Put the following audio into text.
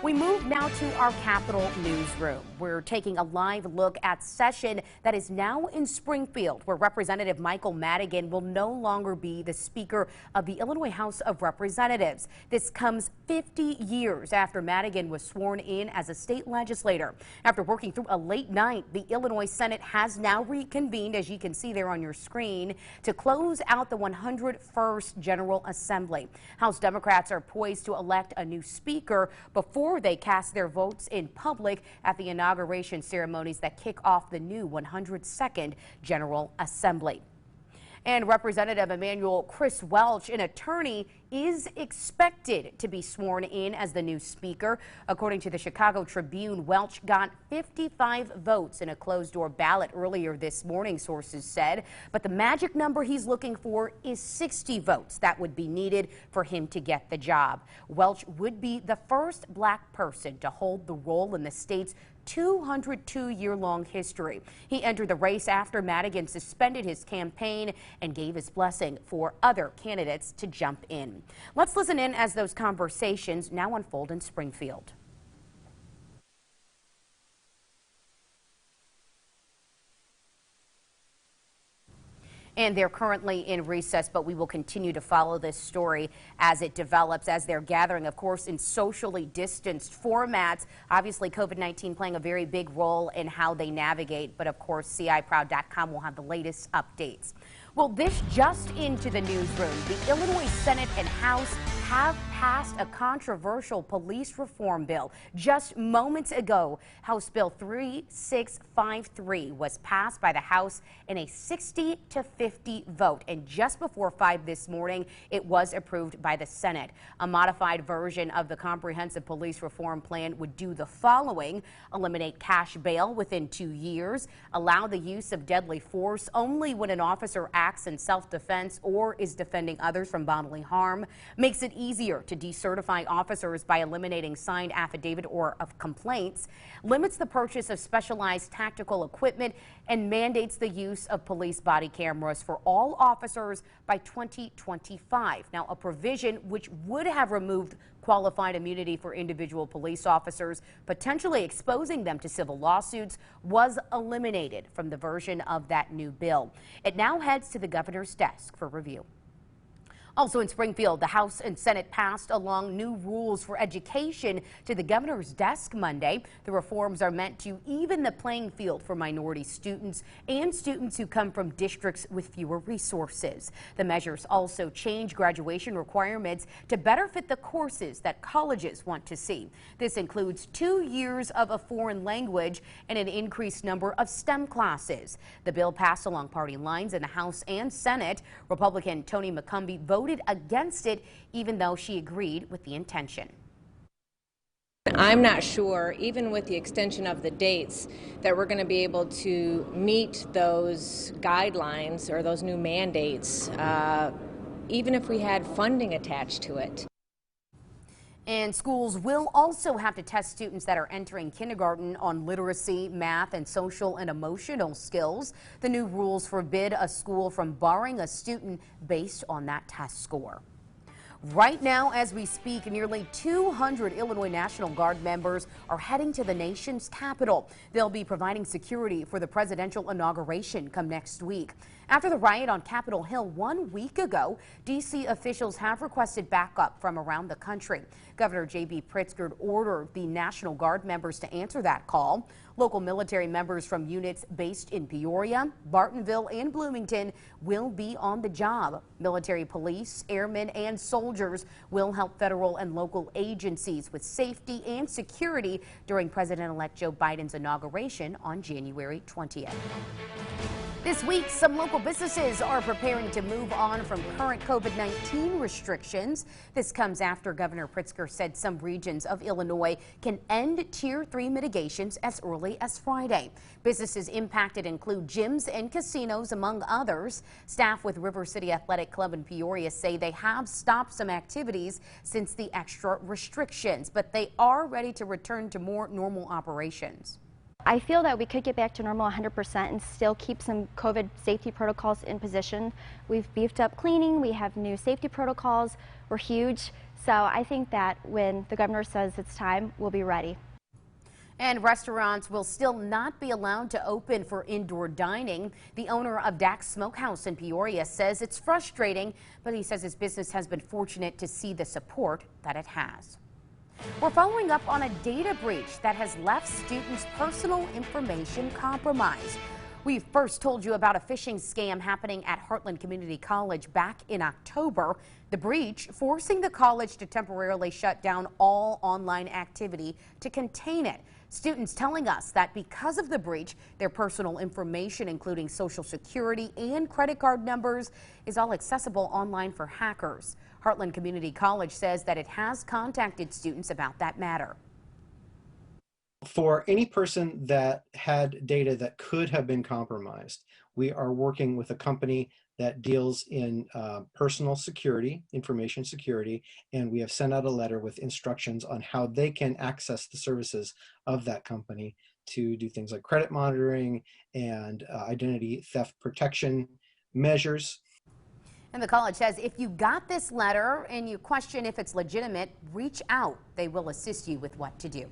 We move now to our Capitol newsroom. We're taking a live look at session that is now in Springfield, where Representative Michael Madigan will no longer be the Speaker of the Illinois House of Representatives. This comes 50 years after Madigan was sworn in as a state legislator. After working through a late night, the Illinois Senate has now reconvened, as you can see there on your screen, to close out the 101st General Assembly. House Democrats are poised to elect a new Speaker before they cast their votes in public at the inauguration ceremonies that kick off the new 102nd General Assembly. And Representative Emanuel Chris Welch, an attorney, is expected to be sworn in as the new Speaker. According to the Chicago Tribune, Welch got 55 votes in a closed-door ballot earlier this morning, sources said. But the magic number he's looking for is 60 votes that would be needed for him to get the job. Welch would be the first black person to hold the role in the state's 202-year-long history. He entered the race after Madigan suspended his campaign and gave his blessing for other candidates to jump in. Let's listen in as those conversations now unfold in Springfield. And they're currently in recess, but we will continue to follow this story as it develops, as they're gathering, of course, in socially distanced formats. Obviously, COVID-19 playing a very big role in how they navigate, but of course, CIProud.com will have the latest updates. Well, this just into the newsroom. The Illinois Senate and House have passed a controversial police reform bill. Just moments ago, House Bill 3653 was passed by the House in a 60-50 vote. And just before 5 this morning, it was approved by the Senate. A modified version of the comprehensive police reform plan would do the following: eliminate cash bail within 2 years, allow the use of deadly force only when an officer acts in self-defense or is defending others from bodily harm, makes it easier to decertify officers by eliminating signed affidavit or of complaints, limits the purchase of specialized tactical equipment, and mandates the use of police body cameras for all officers by 2025. Now, a provision which would have removed qualified immunity for individual police officers, potentially exposing them to civil lawsuits, was eliminated from the version of that new bill. It now heads to the governor's desk for review. Also in Springfield, the House and Senate passed along new rules for education to the governor's desk Monday. The reforms are meant to even the playing field for minority students and students who come from districts with fewer resources. The measures also change graduation requirements to better fit the courses that colleges want to see. This includes 2 years of a foreign language and an increased number of STEM classes. The bill passed along party lines in the House and Senate. Republican Toni McCumbee voted against it, even though she agreed with the intention. I'm not sure, even with the extension of the dates, that we're going to be able to meet those guidelines or those new mandates, even if we had funding attached to it. And schools will also have to test students that are entering kindergarten on literacy, math, and social and emotional skills. The new rules forbid a school from barring a student based on that test score. Right now, as we speak, nearly 200 Illinois National Guard members are heading to the nation's capital. They'll be providing security for the presidential inauguration come next week. After the riot on Capitol Hill 1 week ago, D.C. officials have requested backup from around the country. Governor J.B. Pritzker ordered the National Guard members to answer that call. Local military members from units based in Peoria, Bartonville, and Bloomington will be on the job. Military police, airmen, and soldiers will help federal and local agencies with safety and security during President-elect Joe Biden's inauguration on January 20th. This week, some local businesses are preparing to move on from current COVID-19 restrictions. This comes after Governor Pritzker said some regions of Illinois can end Tier 3 mitigations as early as Friday. Businesses impacted include gyms and casinos, among others. Staff with River City Athletic Club in Peoria say they have stopped some activities since the extra restrictions, but they are ready to return to more normal operations. I feel that we could get back to normal 100% and still keep some COVID safety protocols in position. We've beefed up cleaning, we have new safety protocols, we're huge, So I think that when the governor says it's time, we'll be ready. And restaurants will still not be allowed to open for indoor dining. The owner of Dax Smokehouse in Peoria says it's frustrating, but he says his business has been fortunate to see the support that it has. We're following up on a data breach that has left students' personal information compromised. We first told you about a phishing scam happening at Heartland Community College back in October. The breach forcing the college to temporarily shut down all online activity to contain it. Students telling us that because of the breach, their personal information, including social security and credit card numbers, is all accessible online for hackers. Heartland Community College says that it has contacted students about that matter. For any person that had data that could have been compromised, we are working with a company that deals in personal security, information security, and we have sent out a letter with instructions on how they can access the services of that company to do things like credit monitoring and identity theft protection measures. And the college says if you got this letter and you question if it's legitimate, reach out. They will assist you with what to do.